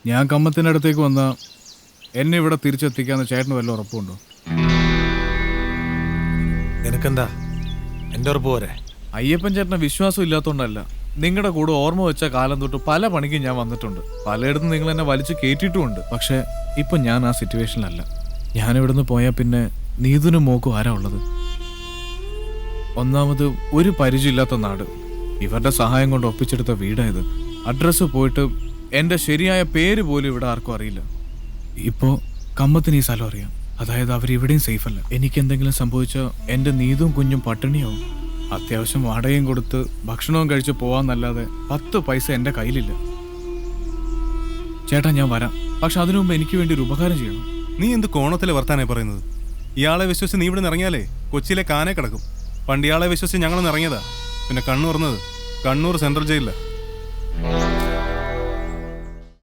ഞാൻ കമ്മത്തിൻ്റെ അടുത്തേക്ക് വന്നാൽ എന്നെ ഇവിടെ തിരിച്ചെത്തിക്കാന്ന് ചേട്ടന് വല്ല ഉറപ്പുണ്ടോ? നിനക്കെന്താ എൻ്റെ ഉറപ്പ് പോരെ? അയ്യപ്പൻ ചേട്ടനെ വിശ്വാസം ഇല്ലാത്തതുകൊണ്ടല്ല. നിങ്ങളുടെ കൂടെ ഓർമ്മ വെച്ച കാലം തൊട്ട് പല പണിക്കും ഞാൻ വന്നിട്ടുണ്ട്. പലയിടത്തും നിങ്ങൾ എന്നെ വലിച്ചു കയറ്റിയിട്ടുമുണ്ട്. പക്ഷെ ഇപ്പം ഞാൻ ആ സിറ്റുവേഷനിലല്ല. ഞാനിവിടുന്ന് പോയാൽ പിന്നെ നീതിനും മോക്കും ആരാ ഉള്ളത്? ഒന്നാമത് ഒരു പരിചയമില്ലാത്ത നാട്, ഇവരുടെ സഹായം കൊണ്ട് ഒപ്പിച്ചെടുത്ത വീടായത്. അഡ്രസ്സ് പോയിട്ട് എൻ്റെ ശരിയായ പേര് പോലും ഇവിടെ ആർക്കും അറിയില്ല. ഇപ്പോൾ കമ്മത്തിന് ഈ സ്ഥലം അറിയാം. അതായത് അവരിവിടെയും സേഫ് അല്ല. എനിക്കെന്തെങ്കിലും സംഭവിച്ചാൽ എൻ്റെ നീതും കുഞ്ഞും പട്ടിണിയാവും. അത്യാവശ്യം വാടകയും കൊടുത്ത് ഭക്ഷണവും കഴിച്ച് പോവാന്നല്ലാതെ 10 പൈസ എൻ്റെ കയ്യിലില്ല. ചേട്ടാ ഞാൻ വരാം, പക്ഷെ അതിനു മുമ്പ് എനിക്ക് വേണ്ടി ഒരു ഉപകാരം ചെയ്യണം. നീ എന്ത് കോണത്തിലെ വർത്താനായി പറയുന്നത്? ഇയാളെ വിശ്വസിച്ച് നീ ഇവിടെ ഇറങ്ങിയാലേ കൊച്ചിയിലെ കാനെ കിടക്കും. പണ്ട് ഇയാളെ വിശ്വസിച്ച് ഞങ്ങളൊന്ന് ഇറങ്ങിയതാ. പിന്നെ കണ്ണൂർ സെൻട്രൽ ജയിലില്ല.